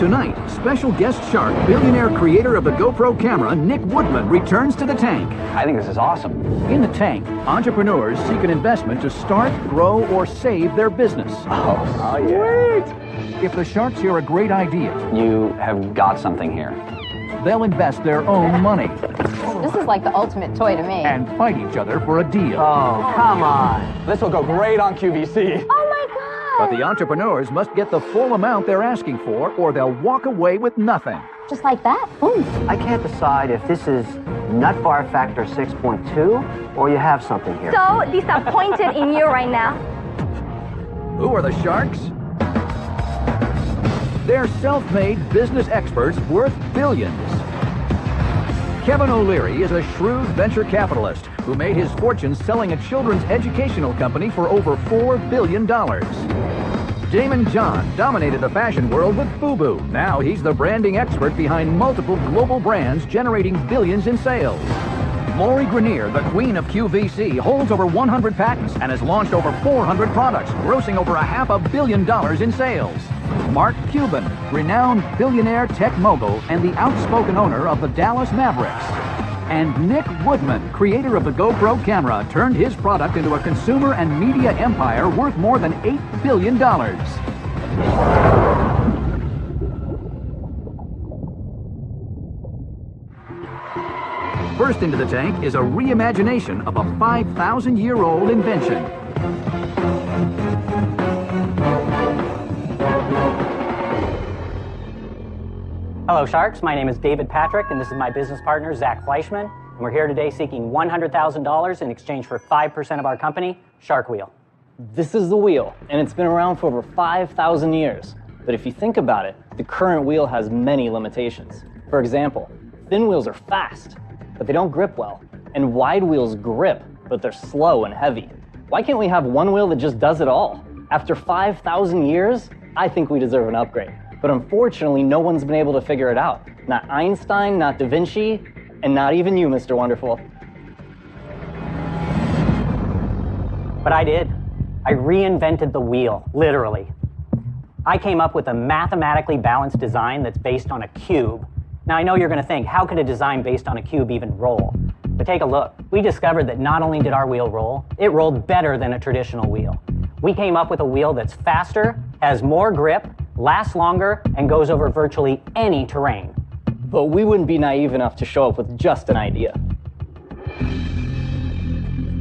Tonight, special guest shark, billionaire creator of the GoPro camera, Nick Woodman, returns to the tank. I think this is awesome. In the tank, entrepreneurs seek an investment to start, grow, or save their business. Oh yeah. If the sharks hear a great idea, You have got something here. they'll invest their own money This is like the ultimate toy to me. and fight each other for a deal. Oh, come on. This will go great on QVC. Oh my God! But the entrepreneurs must get the full amount they're asking for, or they'll walk away with nothing. Just like that? Boom. I can't decide if this is nut bar factor 6.2 or you have something here. So disappointed in you right now. Who are the sharks? They're self-made business experts worth billions. Kevin O'Leary is a shrewd venture capitalist who made his fortune selling a children's educational company for over $4 billion. Damon John dominated the fashion world with FUBU. Now he's the branding expert behind multiple global brands generating billions in sales. Maury Grenier, the queen of QVC, holds over 100 patents and has launched over 400 products, grossing over $500 million in sales. Mark Cuban, renowned billionaire tech mogul and the outspoken owner of the Dallas Mavericks. And Nick Woodman, creator of the GoPro camera, turned his product into a consumer and media empire worth more than $8 billion. First into the tank is a reimagination of a 5,000-year-old invention. Hello Sharks, my name is David Patrick and this is my business partner Zach Fleischman, and we're here today seeking $100,000 in exchange for 5% of our company, Shark Wheel. This is the wheel, and it's been around for over 5,000 years. But if you think about it, the current wheel has many limitations. For example, thin wheels are fast, but they don't grip well. And wide wheels grip, but they're slow and heavy. Why can't we have one wheel that just does it all? After 5,000 years, I think we deserve an upgrade. But unfortunately, no one's been able to figure it out. Not Einstein, not Da Vinci, and not even you, Mr. Wonderful. But I did. I reinvented the wheel, literally. I came up with a mathematically balanced design that's based on a cube. Now I know you're going to think, how could a design based on a cube even roll? But take a look. We discovered that not only did our wheel roll, it rolled better than a traditional wheel. We came up with a wheel that's faster, has more grip, lasts longer, and goes over virtually any terrain. But we wouldn't be naive enough to show up with just an idea.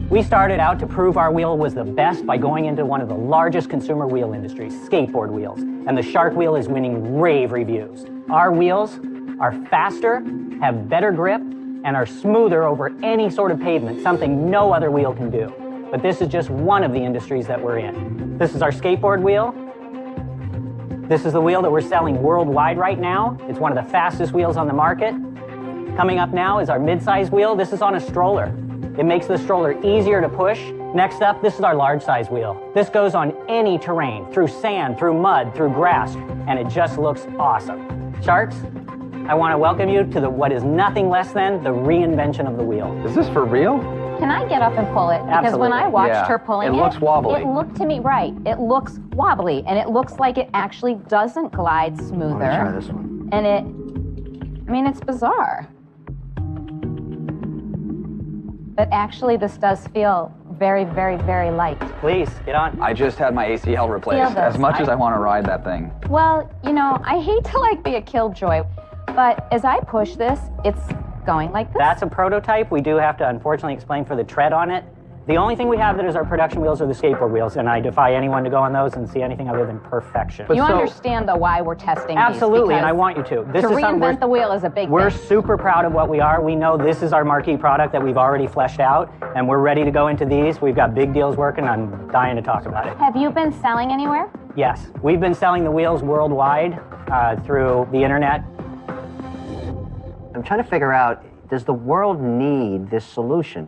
We started out to prove our wheel was the best by going into one of the largest consumer wheel industries, skateboard wheels. And the Shark wheel is winning rave reviews. Our wheels are faster, have better grip, and are smoother over any sort of pavement, something no other wheel can do. But this is just one of the industries that we're in. This is our skateboard wheel. This is the wheel that we're selling worldwide right now. It's one of the fastest wheels on the market. Coming up now is our mid-size wheel. This is on a stroller. It makes the stroller easier to push. Next up, this is our large-size wheel. This goes on any terrain, through sand, through mud, through grass, and it just looks awesome. Sharks, I want to welcome you to what is nothing less than the reinvention of the wheel. Is this for real? Can I get up and pull it? Because Absolutely. when I watched Yeah. her pulling It looks wobbly. it looked to me, right, it looks wobbly, and it looks like it actually doesn't glide smoother. Let me try this one. And I mean, it's bizarre. But actually, this does feel very, very, very light. Please, get on. I just had my ACL replaced. this. As much as I want to ride that thing. Well, you know, I hate to be a killjoy, but as I push this, it's going like this. That's a prototype. We do have to unfortunately explain for the tread on it. The only thing we have that is our production wheels are the skateboard wheels, and I defy anyone to go on those and see anything other than perfection. You understand, though, why we're testing Absolutely, these, and I want you to. This to is something reinvent the wheel is a big We're thing. super proud of what we are. We know this is our marquee product that we've already fleshed out, and we're ready to go into these. We've got big deals working. I'm dying to talk about it. Have you been selling anywhere? Yes, we've been selling the wheels worldwide through the internet. I'm trying to figure out, does the world need this solution?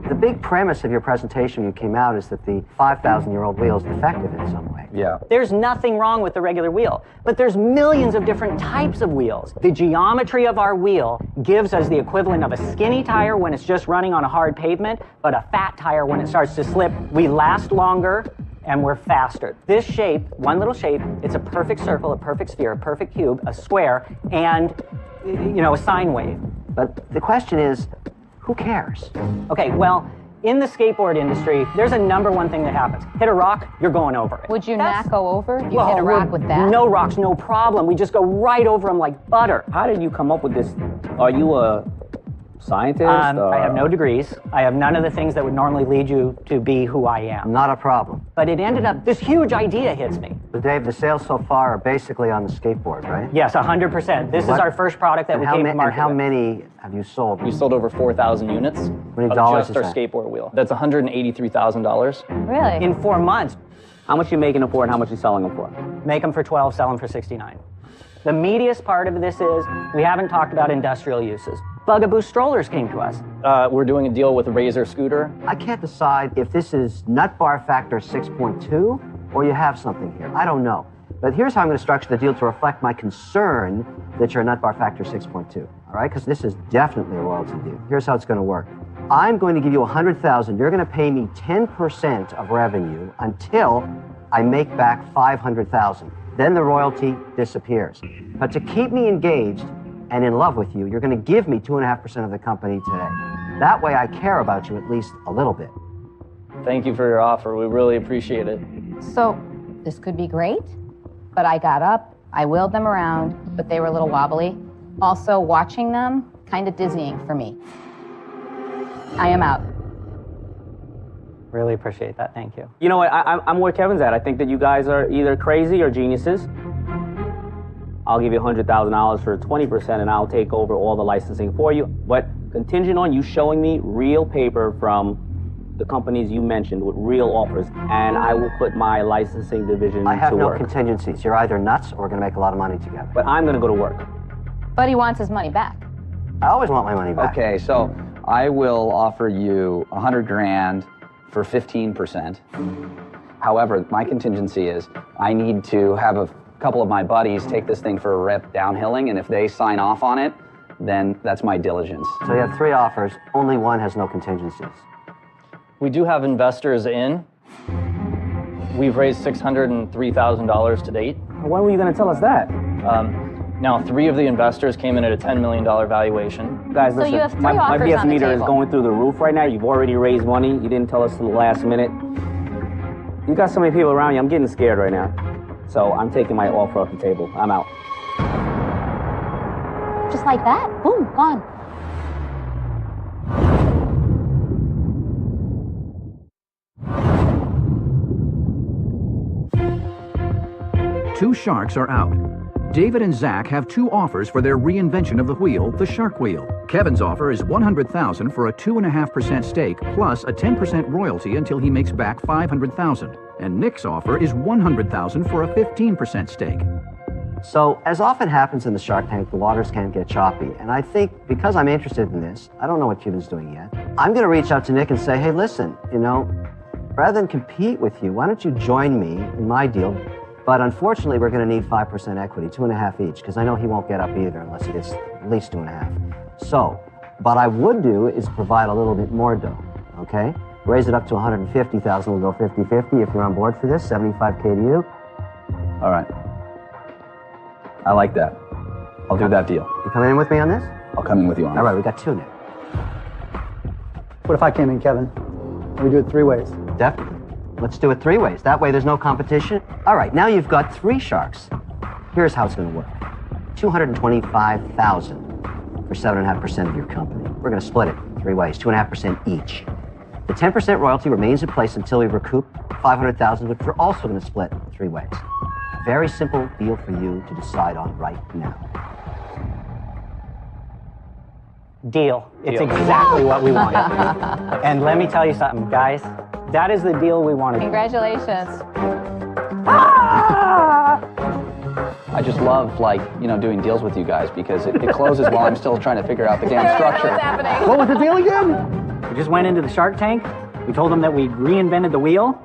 The big premise of your presentation when you came out is that the 5,000-year-old wheel is defective in some way. Yeah. There's nothing wrong with the regular wheel, but there's millions of different types of wheels. The geometry of our wheel gives us the equivalent of a skinny tire when it's just running on a hard pavement, but a fat tire when it starts to slip. We last longer, and we're faster. This shape, one little shape, it's a perfect circle, a perfect sphere, a perfect cube, a square, and, a sine wave. But the question is, who cares? Okay, well, in the skateboard industry, there's a number one thing that happens. Hit a rock, you're going over it. Would you not go over? You hit a rock with that? No rocks, no problem. We just go right over them like butter. How did you come up with this? Are you a scientist? I have no degrees. I have none of the things that would normally lead you to be who I am. Not a problem. But it ended up, this huge idea hits me. But Dave, the sales so far are basically on the skateboard, right? Yes, 100%. This is our first product that we came to market And how with. many have you sold? We sold over 4,000 units many of dollars just our is that? skateboard wheel. That's $183,000. Really? In 4 months. How much are you making them for and how much are you selling them for? Make them for 12, sell them for 69. The meatiest part of this is we haven't talked about industrial uses. Bugaboo strollers came to us. We're doing a deal with a Razor scooter. I can't decide if this is nut bar factor 6.2 or you have something here. I don't know. But here's how I'm going to structure the deal to reflect my concern that you're a nut bar factor 6.2. All right? Because this is definitely a royalty deal. Here's how it's going to work. I'm going to give you $100,000. You're going to pay me 10% of revenue until I make back $500,000. Then the royalty disappears. But to keep me engaged and in love with you, you're going to give me 2.5% of the company today. That way I care about you at least a little bit. Thank you for your offer. We really appreciate it. So, this could be great, but I got up, I wheeled them around, but they were a little wobbly. Also, watching them, kind of dizzying for me. I am out. Really appreciate that, thank you. You know what, I'm where Kevin's at. I think that you guys are either crazy or geniuses. I'll give you $100,000 for 20% and I'll take over all the licensing for you. But contingent on you showing me real paper from the companies you mentioned with real offers, and I will put my licensing division I have to no work. contingencies. You're either nuts or we're going to make a lot of money together. But I'm going to go to work. But he wants his money back. I always want my money back. Okay, so I will offer you $100,000 for 15%. However, my contingency is I need to have a couple of my buddies take this thing for a rip downhilling, and if they sign off on it, then that's my diligence. So you have 3 offers. Only one has no contingencies. We do have investors in. We've raised $603,000 to date. When were you going to tell us that? Now, 3 of the investors came in at a $10 million valuation. Guys, So listen, you have 3 my offers BS on the meter is table. going through the roof right now. You've already raised money. You didn't tell us till the last minute. You got so many people around you. I'm getting scared right now. So I'm taking my offer off the table. I'm out. Just like that, boom, gone. Two sharks are out. David and Zach have 2 offers for their reinvention of the wheel, the shark wheel. Kevin's offer is $100,000 for a 2.5% stake plus a 10% royalty until he makes back $500,000. And Nick's offer is $100,000 for a 15% stake. So, as often happens in the Shark Tank, the waters can get choppy. And I think because I'm interested in this, I don't know what Cuban's doing yet, I'm going to reach out to Nick and say, hey, listen, rather than compete with you, why don't you join me in my deal? But unfortunately, we're going to need 5% equity, 2.5 each, because I know he won't get up either unless he gets at least 2.5. So, what I would do is provide a little bit more dough, okay? Raise it up to $150,000, we'll go 50-50 if you're on board for this, $75K to you. All right. I like that. I'll do that deal. You coming in with me on this? I'll come in with you on it. All right, we got 2 now. What if I came in, Kevin? We do it 3 ways. Definitely. Let's do it 3 ways. That way there's no competition. All right, now you've got 3 sharks. Here's how it's going to work. $225,000 for 7.5% of your company. We're going to split it 3 ways, 2.5% each. The 10% royalty remains in place until we recoup $500,000, which we're also going to split 3 ways. Very simple deal for you to decide on right now. Deal. It's exactly what we wanted. And let me tell you something, guys. That is the deal we wanted. Congratulations. I just love, doing deals with you guys because it closes while I'm still trying to figure out the damn structure. What's happening? What was the deal again? We just went into the Shark Tank. We told them that we reinvented the wheel.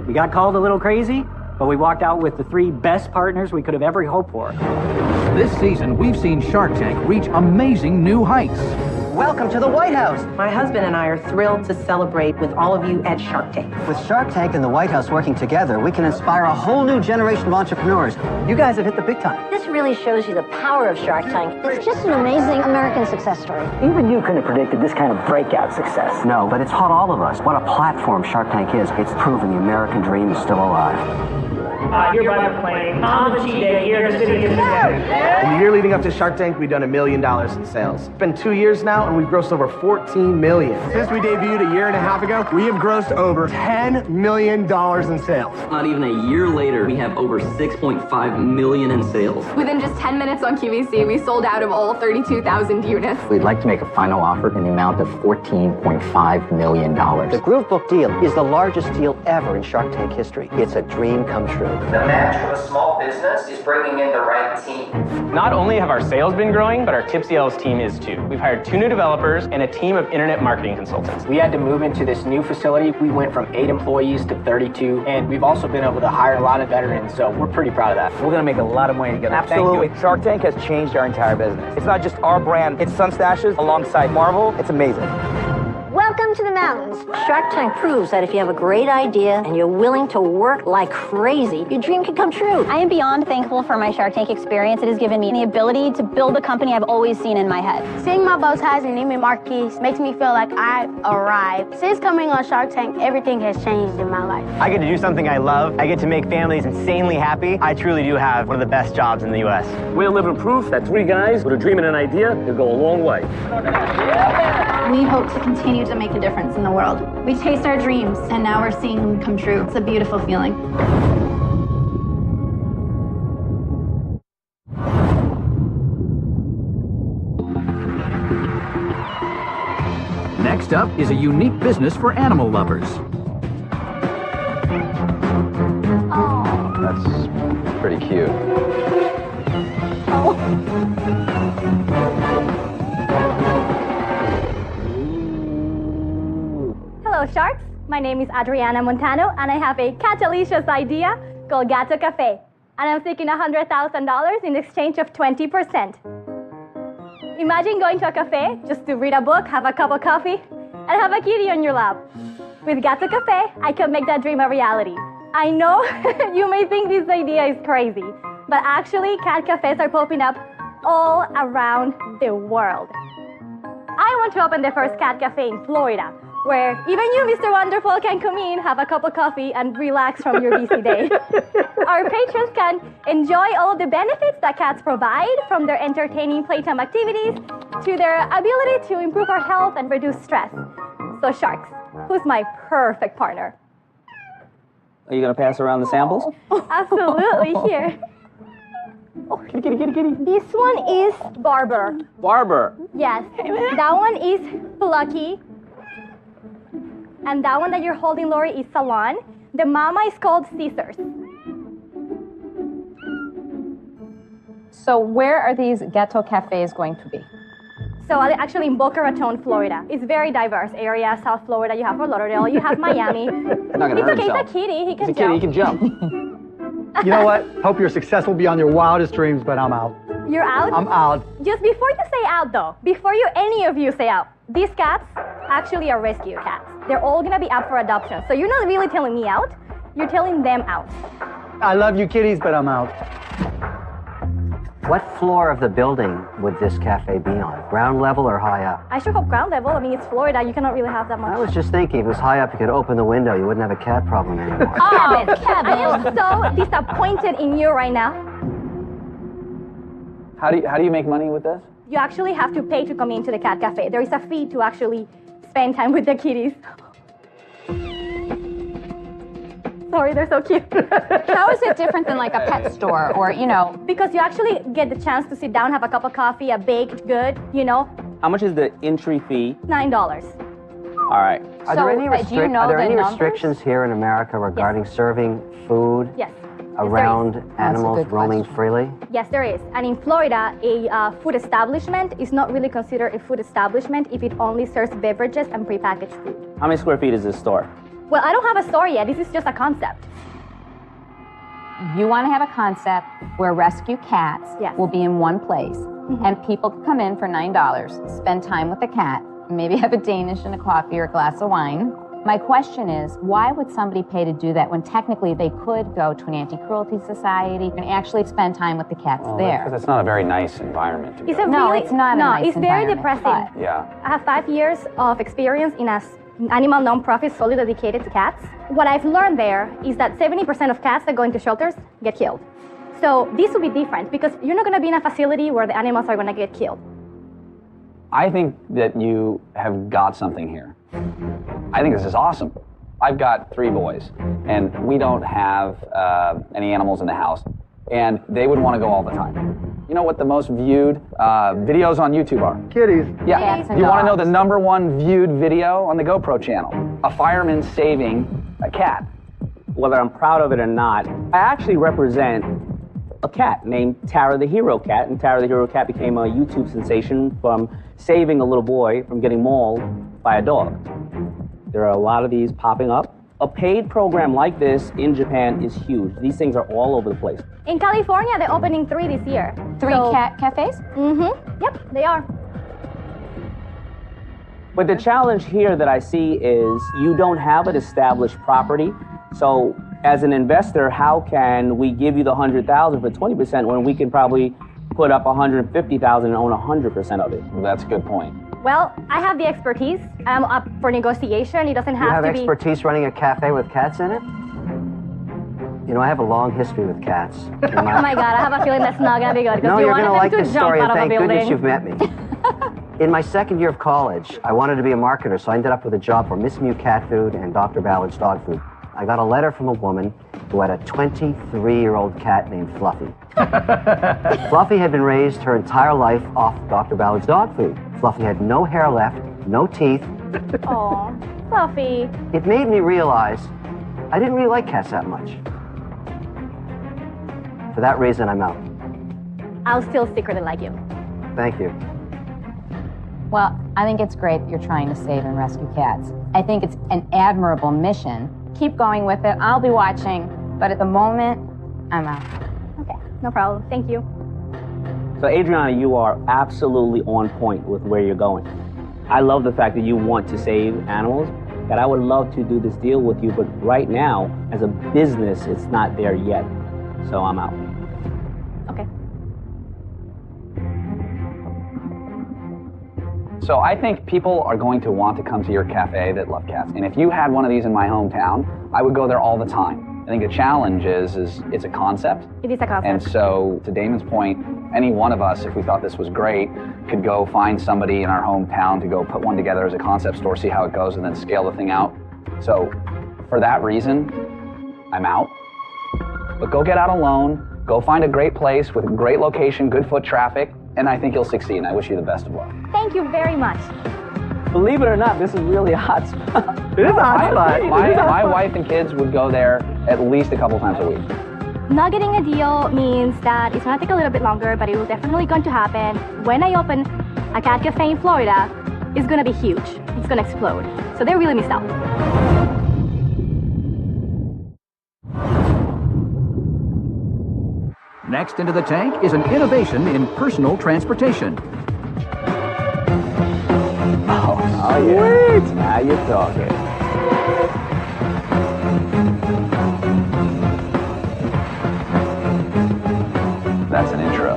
We got called a little crazy, but we walked out with the 3 best partners we could have ever hoped for. This season, we've seen Shark Tank reach amazing new heights. Welcome to the White House. My husband and I are thrilled to celebrate with all of you at Shark Tank. With Shark Tank and the White House working together, we can inspire a whole new generation of entrepreneurs. You guys have hit the big time. This really shows you the power of Shark Tank. It's just an amazing American success story. Even you couldn't have predicted this kind of breakout success. No, but it's taught all of us what a platform Shark Tank is. It's proven the American dream is still alive. Hereby proclaim on the cheat day here in the city of Cincinnati. In the year leading up to Shark Tank, we've done $1 million in sales. It's been 2 years now, and we've grossed over 14 million. Since we debuted a year and a half ago, we have grossed over $10 million in sales. Not even a year later, we have over 6.5 million in sales. Within just 10 minutes on QVC, we sold out of all 32,000 units. We'd like to make a final offer in the amount of $14.5 million. The Groove Book deal is the largest deal ever in Shark Tank history. It's a dream come true. The match for a small business is bringing in the right team. Not only have our sales been growing, but our tip sales team is too. We've hired 2 new developers and a team of internet marketing consultants. We had to move into this new facility. We went from 8 employees to 32, and we've also been able to hire a lot of veterans, so we're pretty proud of that. We're going to make a lot of money together. Absolutely. Thank you. Shark Tank has changed our entire business. It's not just our brand, it's Sun Stashes alongside Marvel. It's amazing. Welcome to the mountains. Shark Tank proves that if you have a great idea and you're willing to work like crazy, your dream can come true. I am beyond thankful for my Shark Tank experience. It has given me the ability to build the company I've always seen in my head. Seeing my bow ties and naming marquees makes me feel like I arrived. Since coming on Shark Tank, everything has changed in my life. I get to do something I love. I get to make families insanely happy. I truly do have one of the best jobs in the U.S. We're living proof that 3 guys with a dream and an idea can go a long way. We hope to continue to make a difference in the world. We chased our dreams, and now we're seeing them come true. It's a beautiful feeling. Next up is a unique business for animal lovers. Oh, that's pretty cute. Hello, sharks. My name is Adriana Montano, and I have a catalicious idea called Gato Cafe. And I'm seeking $100,000 in exchange of 20%. Imagine going to a cafe just to read a book, have a cup of coffee, and have a kitty on your lap. With Gato Cafe, I can make that dream a reality. I know you may think this idea is crazy, but actually cat cafes are popping up all around the world. I want to open the first cat cafe in Florida, where even you, Mr. Wonderful, can come in, have a cup of coffee, and relax from your busy day. Our patrons can enjoy all of the benefits that cats provide, from their entertaining playtime activities to their ability to improve our health and reduce stress. So, sharks, who's my perfect partner? Are you going to pass around the samples? Absolutely, here. Kitty, kitty, kitty, kitty. This one is Barber. Barber. Yes. That one is Plucky. And that one that you're holding, Lori, is Salon. The mama is called Scissors. So where are these ghetto cafes going to be? So actually in Boca Raton, Florida. It's very diverse area. South Florida, you have Fort Lauderdale, you have Miami. Not gonna hurt He's himself. a kitty, he can He's a kitty, he can jump. You know what? Hope you're successful beyond your wildest dreams, but I'm out. You're out? I'm out. Just before you say out, though, before any of you say out, these cats actually are rescue cats. They're all gonna be up for adoption. So you're not really telling me out, you're telling them out. I love you kitties, but I'm out. What floor of the building would this cafe be on? Ground level or high up? I sure hope ground level. I mean, it's Florida. You cannot really have that much. I was just thinking, if it was high up, you could open the window. You wouldn't have a cat problem anymore. Oh, Kevin. I am so disappointed in you right now. How do you make money with this? You actually have to pay to come into the cat cafe. There is a fee to actually spend time with the kitties. Sorry, they're so cute. How is it different than like a pet store or, you know? Because you actually get the chance to sit down, have a cup of coffee, a baked good, you know. How much is the entry fee? $9. All right. Are there any restrictions here in America regarding serving food Yes. around animals roaming freely? Yes, there is. And in Florida, a food establishment is not really considered a food establishment if it only serves beverages and prepackaged food. How many square feet is this store? Well, I don't have a store yet. This is just a concept. You want to have a concept where rescue cats will be in one place. And people could come in for $9, spend time with the cat, maybe have a Danish and a coffee or a glass of wine. My question is, why would somebody pay to do that when technically they could go to an anti-cruelty society and actually spend time with the cats there? Because it's not a very nice environment to go. It's not a nice it's very environment, depressing. Yeah. I have 5 years of experience in an animal nonprofit solely dedicated to cats. What I've learned there is that 70% of cats that go into shelters get killed. So this will be different because you're not going to be in a facility where the animals are going to get killed. I think that you have got something here. I think this is awesome. I've got 3 boys, and we don't have any animals in the house, and they would want to go all the time. You know what the most viewed videos on YouTube are? Kitties. Yeah. You want to know the #1 viewed video on the GoPro channel? A fireman saving a cat. Whether I'm proud of it or not, I actually represent a cat named Tara the Hero Cat, and Tara the Hero Cat became a YouTube sensation from saving a little boy from getting mauled by a dog. There are a lot of these popping up. A paid program like this in Japan is huge. These things are all over the place. In California, they're opening 3 this year. 3 cat cafes? Mm-hmm. Yep, they are. But the challenge here that I see is you don't have an established property. So as an investor, how can we give you the $100,000 for 20% when we can probably put up $150,000 and own 100% of it? That's a good point. Well, I have the expertise. I'm up for negotiation. It doesn't have to be... You have expertise running a cafe with cats in it? You know, I have a long history with cats. Oh my God, I have a feeling that's not going to be good. No, you you're going to like them this to jump story, and out of a thank goodness building. you've met me. In my 2nd year of college, I wanted to be a marketer, so I ended up with a job for Miss Mew Cat Food and Dr. Ballard's Dog Food. I got a letter from a woman who had a 23-year-old cat named Fluffy. Fluffy had been raised her entire life off Dr. Ballard's dog food. Fluffy had no hair left, no teeth. Aw, Fluffy. It made me realize I didn't really like cats that much. For that reason, I'm out. I'll still secretly like you. Thank you. Well, I think it's great that you're trying to save and rescue cats. I think it's an admirable mission. Keep going with it. I'll be watching, but at the moment, I'm out. Okay, no problem. Thank you. So Adriana, you are absolutely on point with where you're going. I love the fact that you want to save animals, that I would love to do this deal with you, but right now, as a business, it's not there yet. So I'm out. Okay. So I think people are going to want to come to your cafe that love cats. And if you had one of these in my hometown, I would go there all the time. I think the challenge is it's a concept. It is a concept. And so, to Damon's point, any one of us, if we thought this was great, could go find somebody in our hometown to go put one together as a concept store, see how it goes, and then scale the thing out. So, for that reason, I'm out. But go get out alone, go find a great place with a great location, good foot traffic, and I think you'll succeed, and I wish you the best of luck. Thank you very much. Believe it or not, this is really a hot spot. It is a hot spot. My wife and kids would go there at least a couple times a week. Not getting a deal means that it's going to take a little bit longer, but it will definitely going to happen. When I open a cat cafe in Florida, it's going to be huge. It's going to explode. So they really missed out. Next into the tank is an innovation in personal transportation. Oh yeah. Sweet. Now you're talking. That's an intro.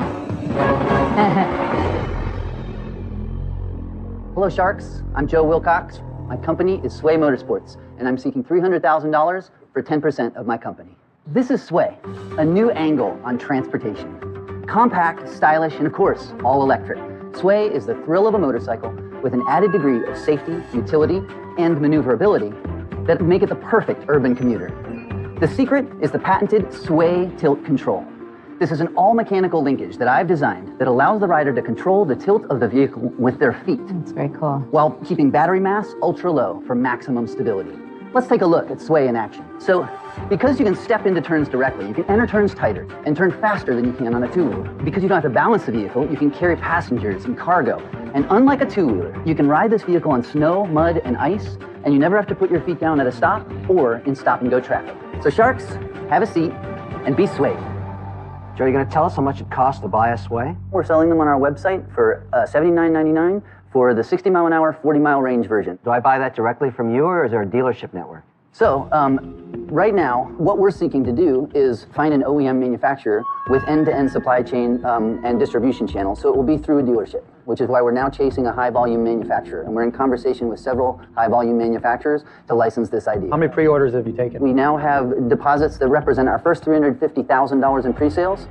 Hello, Sharks. I'm Joe Wilcox. My company is Sway Motorsports, and I'm seeking $300,000 for 10% of my company. This is Sway, a new angle on transportation. Compact, stylish, and of course, all electric. Sway is the thrill of a motorcycle with an added degree of safety, utility, and maneuverability that make it the perfect urban commuter. The secret is the patented Sway tilt control. This is an all-mechanical linkage that I've designed that allows the rider to control the tilt of the vehicle with their feet. That's very cool. While keeping battery mass ultra low for maximum stability. Let's take a look at Sway in action. So, because you can step into turns directly, you can enter turns tighter and turn faster than you can on a two-wheeler. Because you don't have to balance the vehicle, you can carry passengers and cargo. And unlike a two-wheeler, you can ride this vehicle on snow, mud, and ice, and you never have to put your feet down at a stop or in stop-and-go traffic. So Sharks, have a seat and be swayed. Joe, you going to tell us how much it costs to buy a Sway? We're selling them on our website for $79.99 for the 60-mile-an-hour, 40-mile range version. Do I buy that directly from you, or is there a dealership network? So, right now, what we're seeking to do is find an OEM manufacturer with end-to-end supply chain and distribution channels, so it will be through a dealership, which is why we're now chasing a high-volume manufacturer, and we're in conversation with several high-volume manufacturers to license this idea. How many pre-orders have you taken? We now have deposits that represent our first $350,000 in pre-sales.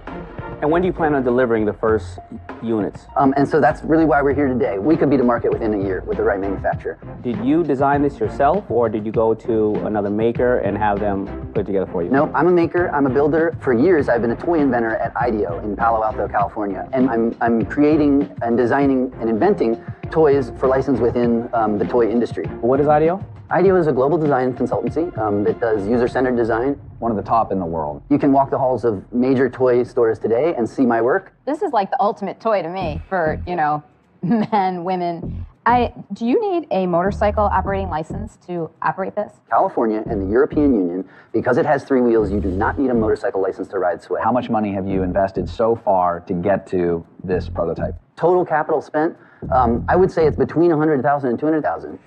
And when do you plan on delivering the first units? And so that's really why we're here today. We could be to market within a year with the right manufacturer. Did you design this yourself, or did you go to another maker and have them put it together for you? No, I'm a maker, I'm a builder. For years, I've been a toy inventor at IDEO in Palo Alto, California. And I'm creating and designing and inventing toys for license within the toy industry. What is IDEO? IDEO is a global design consultancy that does user-centered design. One of the top in the world. You can walk the halls of major toy stores today and see my work. This is like the ultimate toy to me for, you know, men, women. Do you need a motorcycle operating license to operate this? California and the European Union, because it has 3 wheels, you do not need a motorcycle license to ride Sway. How much money have you invested so far to get to this prototype? Total capital spent, I would say it's between $100,000 and $200,000.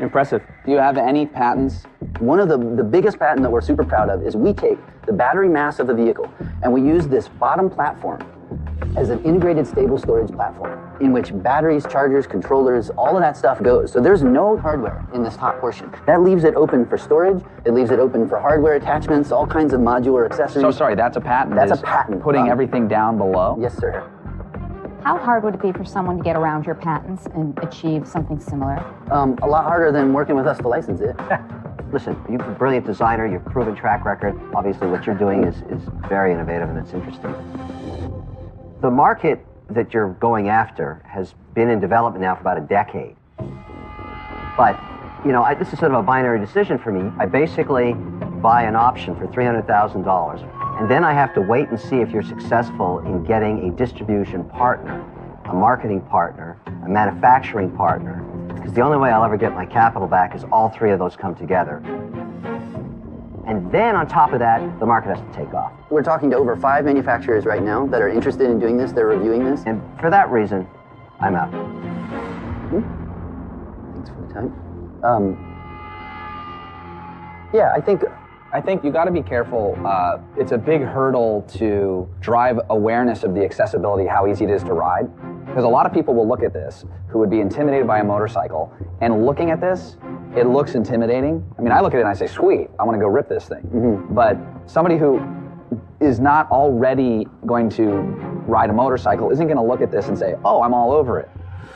Impressive. Do you have any patents? One of the biggest patent that we're super proud of is we take the battery mass of the vehicle and we use this bottom platform as an integrated stable storage platform in which batteries, chargers, controllers, all of that stuff goes. So there's no hardware in this top portion. That leaves it open for storage. It leaves it open for hardware attachments, all kinds of modular accessories. So sorry, that's a patent? That's a patent. Putting everything down below? Yes, sir. How hard would it be for someone to get around your patents and achieve something similar? A lot harder than working with us to license it. Listen, you're a brilliant designer, you've proven track record. Obviously what you're doing is very innovative and it's interesting. The market that you're going after has been in development now for about a decade. But, you know, this is sort of a binary decision for me. I basically buy an option for $300,000. And then I have to wait and see if you're successful in getting a distribution partner, a marketing partner, a manufacturing partner, because the only way I'll ever get my capital back is all 3 of those come together. And then on top of that, the market has to take off. We're talking to over 5 manufacturers right now that are interested in doing this, they're reviewing this. And for that reason, I'm out. Thanks for the time. Yeah, I think you got to be careful. It's a big hurdle to drive awareness of the accessibility, how easy it is to ride. Because a lot of people will look at this who would be intimidated by a motorcycle, and looking at this, it looks intimidating. I mean, I look at it and I say, sweet, I want to go rip this thing. Mm-hmm. But somebody who is not already going to ride a motorcycle isn't going to look at this and say, oh, I'm all over it.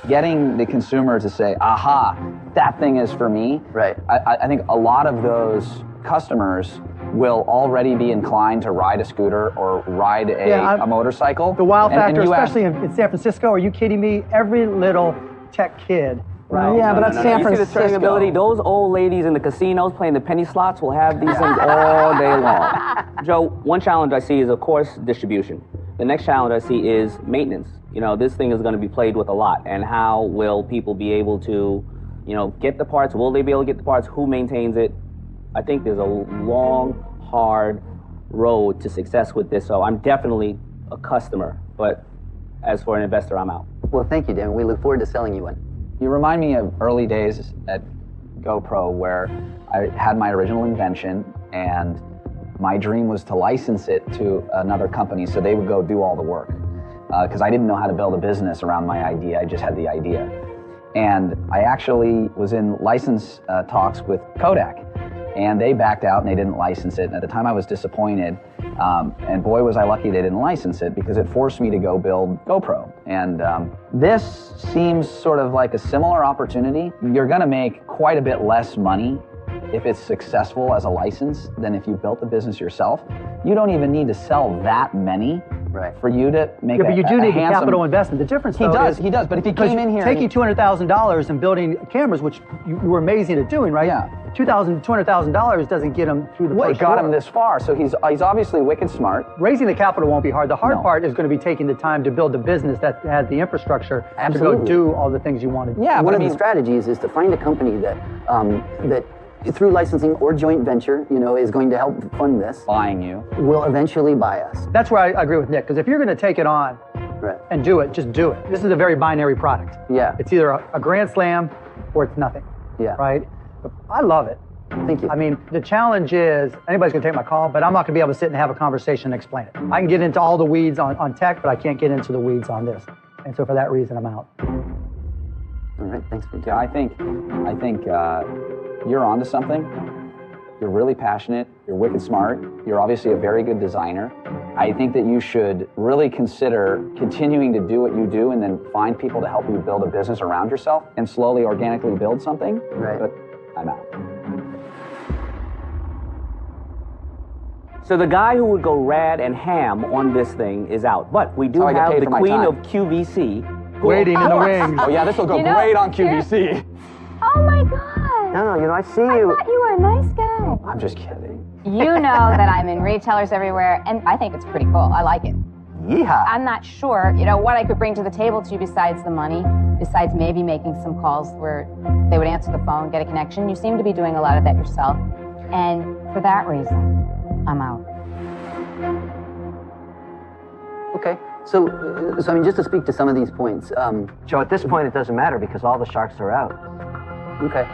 Getting the consumer to say, aha, that thing is for me. Right. I think a lot of those customers will already be inclined to ride a scooter or ride a motorcycle. The wow factor, especially in San Francisco, are you kidding me? Every little tech kid. Right? Yeah, but that's San Francisco. You see the trainability, those old ladies in the casinos playing the penny slots will have these things all day long. Joe, one challenge I see is, of course, distribution. The next challenge I see is maintenance. You know, this thing is going to be played with a lot, and how will people be able to, you know, get the parts? Will they be able to get the parts? Who maintains it? I think there's a long, hard road to success with this, so I'm definitely a customer, but as for an investor, I'm out. Well, thank you, Dan. We look forward to selling you one. You remind me of early days at GoPro where I had my original invention and my dream was to license it to another company so they would go do all the work. Because I didn't know how to build a business around my idea, I just had the idea. And I actually was in license talks with Kodak, and they backed out and they didn't license it. And at the time I was disappointed, and boy was I lucky they didn't license it, because it forced me to go build GoPro. And this seems sort of like a similar opportunity. You're gonna make quite a bit less money if it's successful as a license than if you built the business yourself. You don't even need to sell that many for you to make but you do need the capital investment. The difference, he does, but if he came in here... Taking $200,000 and building cameras, which you were amazing at doing, right? Yeah. $200,000 doesn't get him through the first It got door. him this far, so he's obviously wicked smart. Raising the capital won't be hard. The hard part is going to be taking the time to build a business that has the infrastructure to go do all the things you want to do. Yeah, one of the strategies is to find a company that that through licensing or joint venture, is going to help fund this. Buying you. Will eventually buy us. That's where I agree with Nick, because if you're going to take it on and do it, just do it. This is a very binary product. Yeah. It's either a grand slam or it's nothing. Yeah. Right? But I love it. Thank you. I mean, the challenge is, anybody's going to take my call, but I'm not going to be able to sit and have a conversation and explain it. I can get into all the weeds on tech, but I can't get into the weeds on this. And so for that reason, I'm out. All right, thanks for Yeah, I think you're onto something. You're really passionate. You're wicked smart. You're obviously a very good designer. I think that you should really consider continuing to do what you do and then find people to help you build a business around yourself and slowly, organically build something. Right. But I'm out. So the guy who would go rad and ham on this thing is out. But we do That's how I get have paid the for my queen time. of QVC. Waiting in the wings. Oh yeah, this will go great on QVC. Oh my God. No, I see I you. thought you were a nice guy. I'm just kidding. You know that I'm in retailers everywhere, and I think it's pretty cool. I like it. Yeehaw. I'm not sure, what I could bring to the table to you besides the money, besides maybe making some calls where they would answer the phone, get a connection. You seem to be doing a lot of that yourself. And for that reason, I'm out. Okay. So I mean, just to speak to some of these points. Joe, at this point, it doesn't matter because all the sharks are out. Okay.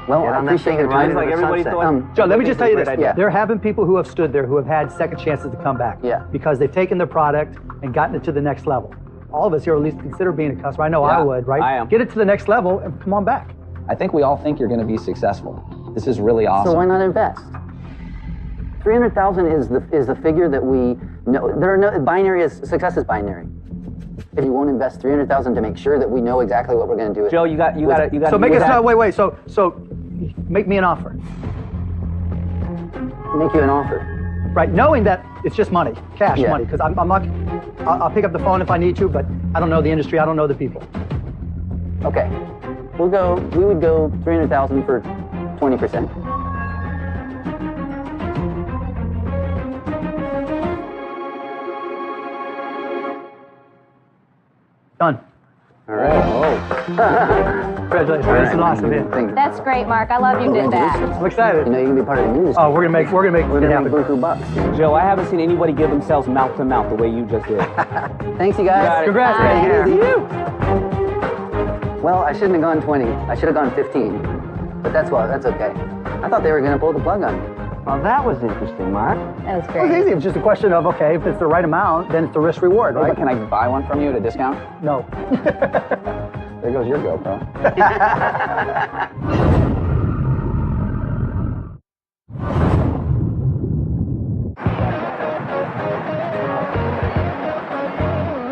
Well, Get I on that appreciate thing your and ride time. it into the sunset. Joe, let me just tell you this. Yeah. There have been people who have stood there who have had second chances to come back. Yeah. Because they've taken the product and gotten it to the next level. All of us here at least consider being a customer. I know I would, right? I am. Get it to the next level and come on back. I think we all think you're going to be successful. This is really awesome. So why not invest? 300,000 is the figure that we know. There are no binary. Success is binary. If you won't invest 300,000 to make sure that we know exactly what we're going to do. Joe, you got. So make us wait. So make me an offer. Make you an offer. Right, knowing that it's just money, cash money, because I'm not. I'll pick up the phone if I need to, but I don't know the industry. I don't know the people. Okay, we would go 300,000 for 20%. Done. All right. Congratulations. This is awesome, man. That's great, Mark. I love you did that. I'm excited. You can be part of the industry. Oh, we're gonna make it happen. Buku bucks. Joe, I haven't seen anybody give themselves mouth to mouth the way you just did. Thanks, you guys. Congrats, man. Take it easy. You. Well, I shouldn't have gone 20. I should have gone 15. But that's okay. I thought they were going to pull the plug on me. Well, that was interesting, Mark. That was Well, great. it's easy. It's just a question of, okay, if it's the right amount, then it's the risk reward, Hey, right? but can I buy one from you at a discount? No. There goes your GoPro.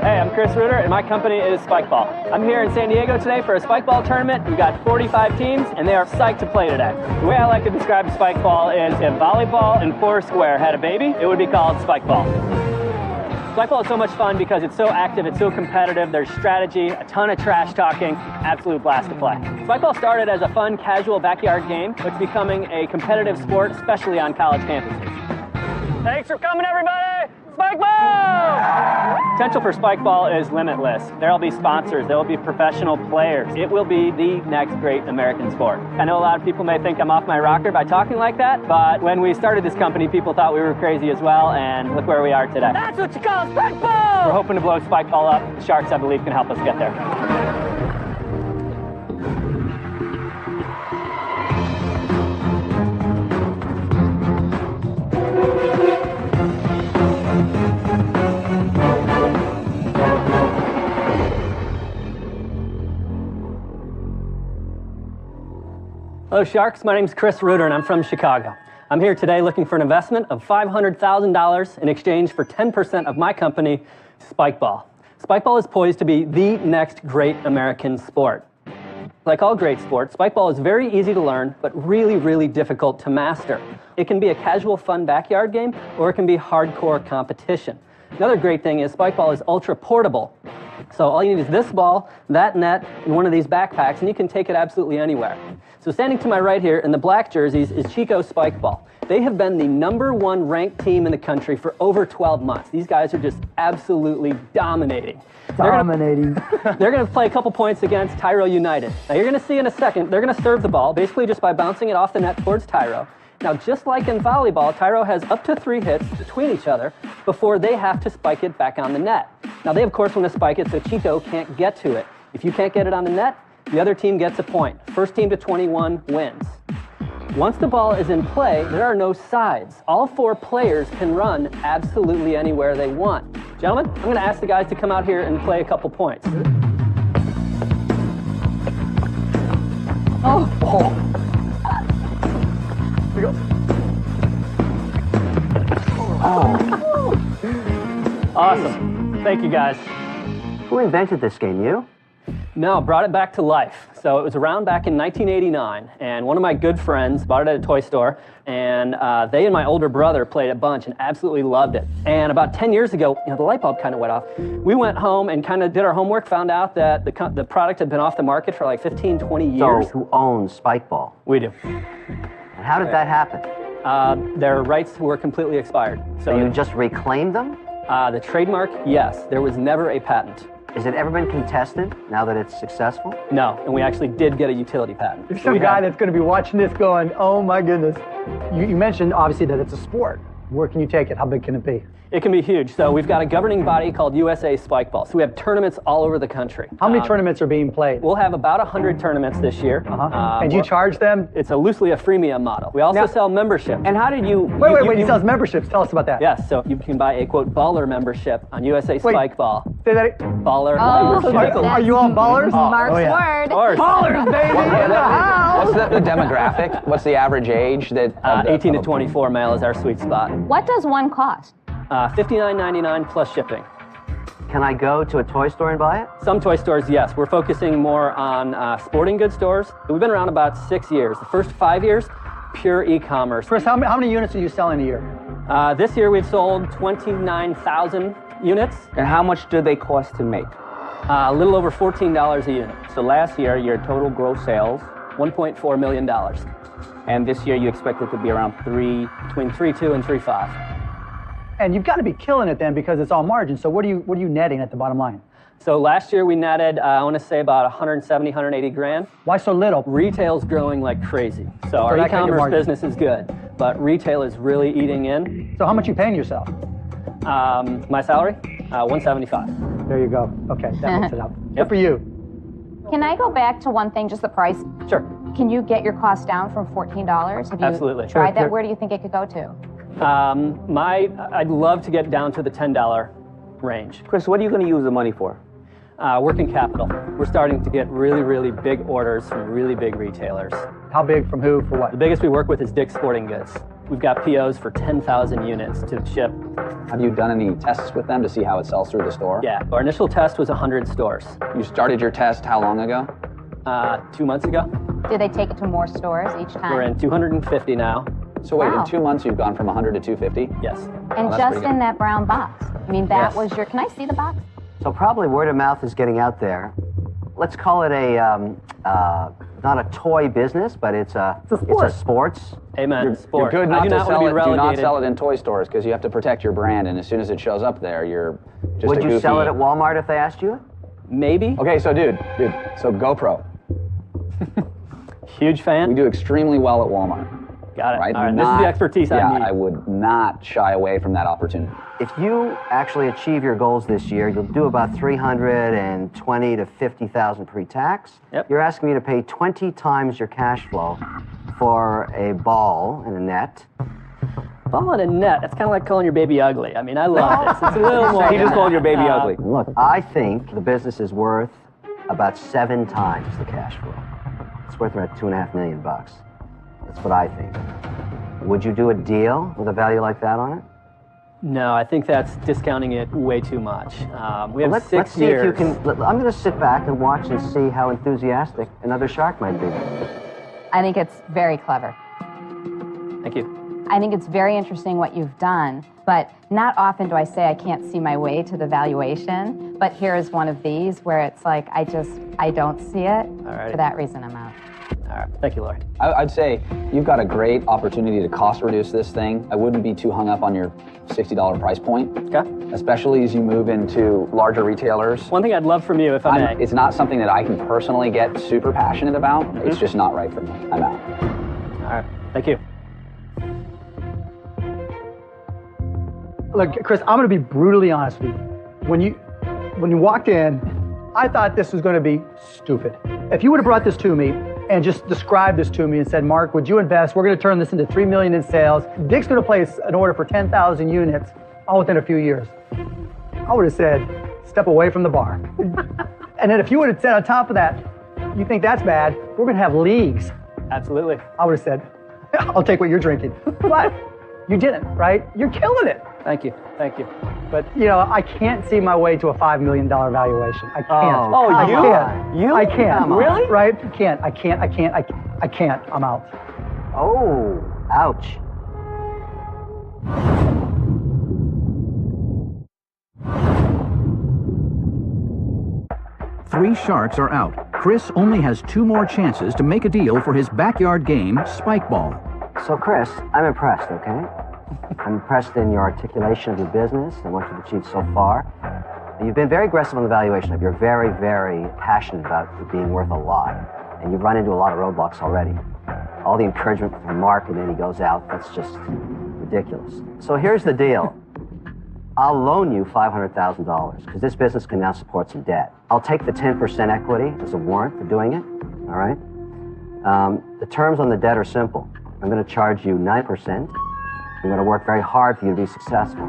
Hey, I'm Chris Reuter, and my company is Spikeball. I'm here in San Diego today for a Spikeball tournament. We've got 45 teams, and they are psyched to play today. The way I like to describe Spikeball is if volleyball and Foursquare had a baby, it would be called Spikeball. Spikeball is so much fun because it's so active, it's so competitive, there's strategy, a ton of trash talking, absolute blast to play. Spikeball started as a fun, casual backyard game, but it's becoming a competitive sport, especially on college campuses. Thanks for coming, everybody! Spikeball! Potential for Spikeball is limitless. There will be sponsors, there will be professional players. It will be the next great American sport. I know a lot of people may think I'm off my rocker by talking like that, but when we started this company, people thought we were crazy as well, and look where we are today. That's what you call Spikeball! We're hoping to blow Spikeball up. The Sharks, I believe, can help us get there. Hello Sharks, my name is Chris Reuter and I'm from Chicago. I'm here today looking for an investment of $500,000 in exchange for 10% of my company, Spikeball. Spikeball is poised to be the next great American sport. Like all great sports, Spikeball is very easy to learn, but really, really difficult to master. It can be a casual, fun backyard game, or it can be hardcore competition. Another great thing is Spikeball is ultra portable. So all you need is this ball, that net, and one of these backpacks, and you can take it absolutely anywhere. So standing to my right here in the black jerseys is Chico Spike Ball. They have been the #1 ranked team in the country for over 12 months. These guys are just absolutely dominating. Dominating. They're going to play a couple points against Tyro United. Now you're going to see in a second, they're going to serve the ball, basically just by bouncing it off the net towards Tyro. Now, just like in volleyball, Tyro has up to 3 hits between each other before they have to spike it back on the net. Now, they, of course, want to spike it so Chico can't get to it. If you can't get it on the net, the other team gets a point. First team to 21 wins. Once the ball is in play, there are no sides. All 4 players can run absolutely anywhere they want. Gentlemen, I'm going to ask the guys to come out here and play a couple points. Oh. Awesome. Thank you, guys. Who invented this game, you? No, brought it back to life. So it was around back in 1989, and one of my good friends bought it at a toy store, and they and my older brother played a bunch and absolutely loved it. And about 10 years ago, the light bulb kind of went off. We went home and kind of did our homework, found out that the product had been off the market for like 15, 20 years. So who owns Spike Ball? We do. And how did that happen? Their rights were completely expired. So you just reclaimed them? The trademark, yes. There was never a patent. Has it ever been contested now that it's successful? No, and we actually did get a utility patent. There's some guy that's going to be watching this going, oh my goodness. You mentioned obviously that it's a sport. Where can you take it? How big can it be? It can be huge. So we've got a governing body called USA Spike Ball. So we have tournaments all over the country. How many tournaments are being played? We'll have about 100 tournaments this year. And do you charge them? It's loosely a freemium model. We also sell membership. And how did you... Wait, he sells memberships. Tell us about that. Yes, so you can buy a, quote, baller membership on USA Spike Ball. Say that. Baller membership. Are you all ballers? Mark's word. Ballers, baby, in the house. What's the demographic? What's the average age? 18 to 24 male is our sweet spot. What does one cost? $59.99 plus shipping. Can I go to a toy store and buy it? Some toy stores, yes. We're focusing more on sporting goods stores. We've been around about 6 years. The first 5 years, pure e-commerce. Chris, how many units are you selling a year? This year we've sold 29,000 units. And how much do they cost to make? A little over $14 a unit. So last year, your total gross sales? $1.4 million. And this year you expect it to be around between 3.2 and 3.5. And you've got to be killing it then because it's all margin. So what are you netting at the bottom line? So last year we netted, I want to say about 170, 180 grand. Why so little? Retail's growing like crazy. So our e-commerce business is good, but retail is really eating in. So how much are you paying yourself? My salary? 175. There you go. Okay, that looks it up. Good for you. Can I go back to one thing, just the price? Sure. Can you get your cost down from $14? Have you Absolutely. tried that? Where do you think it could go to? I'd love to get down to the $10 range. Chris, what are you going to use the money for? Working capital. We're starting to get really, really big orders from really big retailers. How big? From who? For what? The biggest we work with is Dick's Sporting Goods. We've got POs for 10,000 units to ship. Have you done any tests with them to see how it sells through the store? Yeah, our initial test was 100 stores. You started your test how long ago? 2 months ago. Do they take it to more stores each time? We're in 250 now. So wait, in 2 months you've gone from 100 to 250? Yes. And just in that brown box. I mean, that was your, can I see the box? So probably word of mouth is getting out there. Let's call it a, not a toy business, but it's a sports. Amen. You're good not to sell it. Do not sell it in toy stores because you have to protect your brand, and as soon as it shows up there, you're just Would you sell it at Walmart if they asked you? Maybe. Okay, so dude, so GoPro. Huge fan. We do extremely well at Walmart. Got it. Right? All right. This is the expertise I need. I would not shy away from that opportunity. If you actually achieve your goals this year, you'll do about $320,000 to $50,000 pre-tax. Yep. You're asking me to pay 20 times your cash flow for a ball and a net. Ball and a net, that's kind of like calling your baby ugly. I mean, I love this. It's a little more. He just called your baby ugly. Look, I think the business is worth about 7 times the cash flow. It's worth about $2.5 million. That's what I think. Would you do a deal with a value like that on it? No, I think that's discounting it way too much. We have 6 years. Let's see if you can. I'm going to sit back and watch and see how enthusiastic another shark might be. I think it's very clever. Thank you. I think it's very interesting what you've done, but not often do I say I can't see my way to the valuation. But here is one of these where it's like, I don't see it. For that reason, I'm out. All right, thank you, Lori. I'd say you've got a great opportunity to cost reduce this thing. I wouldn't be too hung up on your $60 price point. Okay. Especially as you move into larger retailers. One thing I'd love from you, if I may. It's not something that I can personally get super passionate about. It's just not right for me. I'm out. All right, thank you. Look, Chris, I'm going to be brutally honest with you. When you walked in, I thought this was going to be stupid. If you would have brought this to me and just described this to me and said, Mark, would you invest? We're going to turn this into $3 million in sales. Dick's going to place an order for 10,000 units all within a few years. I would have said, step away from the bar. And then if you would have said on top of that, you think that's bad, we're going to have leagues. Absolutely. I would have said, I'll take what you're drinking. But you didn't, right? You're killing it. Thank you. Thank you. But, you know, I can't see my way to a $5 million valuation. I can't. Oh, I you? can't. You? I can't. Really? Right? I can't. I can't. I'm out. Oh, ouch. Three sharks are out. Chris only has 2 more chances to make a deal for his backyard game, Spike Ball. So, Chris, I'm impressed, okay? I'm impressed in your articulation of your business and what you've achieved so far. And you've been very aggressive on the valuation. You're very, very passionate about it being worth a lot. And you've run into a lot of roadblocks already. All the encouragement from Mark, and then he goes out. That's just ridiculous. So here's the deal. I'll loan you $500,000 because this business can now support some debt. I'll take the 10% equity as a warrant for doing it, all right? The terms on the debt are simple. I'm going to charge you 9%. I'm going to work very hard for you to be successful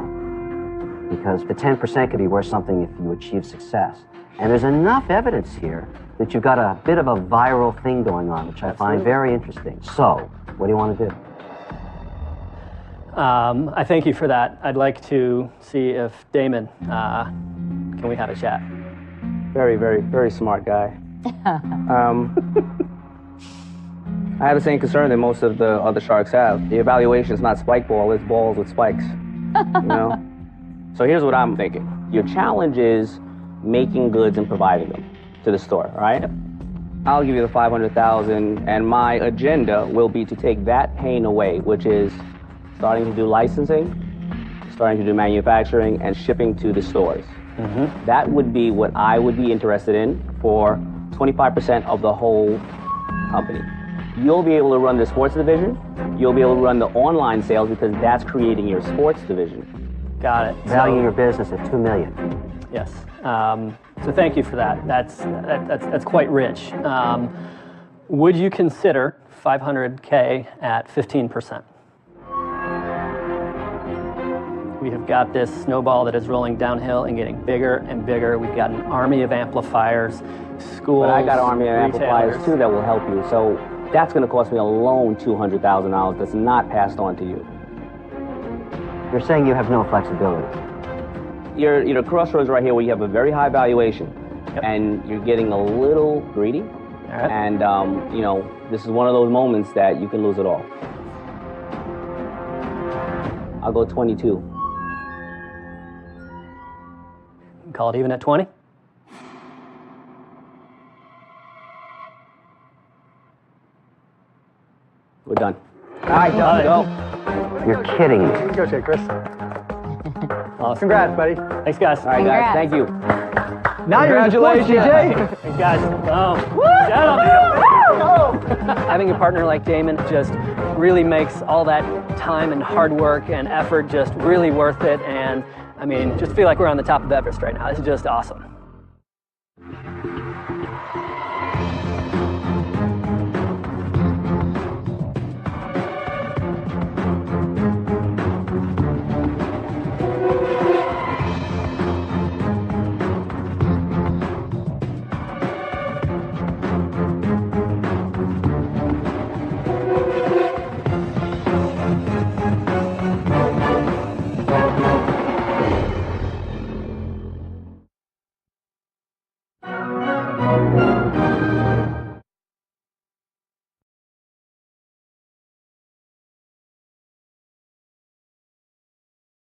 because the 10% could be worth something if you achieve success. And there's enough evidence here that you've got a bit of a viral thing going on, which I find very interesting. So, what do you want to do? I thank you for that. I'd like to see if Damon, can we have a chat? Very, very, very smart guy. I have the same concern that most of the other sharks have. The evaluation is not spike ball, it's balls with spikes. You know? So here's what I'm thinking. Your challenge is making goods and providing them to the store, right? I'll give you the $500,000, and my agenda will be to take that pain away, which is starting to do licensing, starting to do manufacturing, and shipping to the stores. That would be what I would be interested in for 25% of the whole company. You'll be able to run the sports division. You'll be able to run the online sales because that's creating your sports division. Got it. Valuing your business at $2 million. Yes. So thank you for that. That's quite rich. Would you consider $500K at 15%? We have got this snowball that is rolling downhill and getting bigger and bigger. We've got an army of amplifiers, schools, But I got an army of amplifiers retailers. too that will help you. So that's going to cost me alone $200,000 that's not passed on to you. You're saying you have no flexibility. You're at a crossroads right here where you have a very high valuation and you're getting a little greedy. And, you know, this is one of those moments that you can lose it all. I'll go 22. Call it even at 20? We're done. All right, go. You're kidding me. Okay, Chris. Awesome. Congrats, buddy. Thanks, guys. All right, guys. Thank you. Now you're in sports, DJ. Thanks, guys. Shout out to you. Having a partner like Damon just really makes all that time and hard work and effort just really worth it. And I mean, just feel like we're on the top of Everest right now. This is just awesome.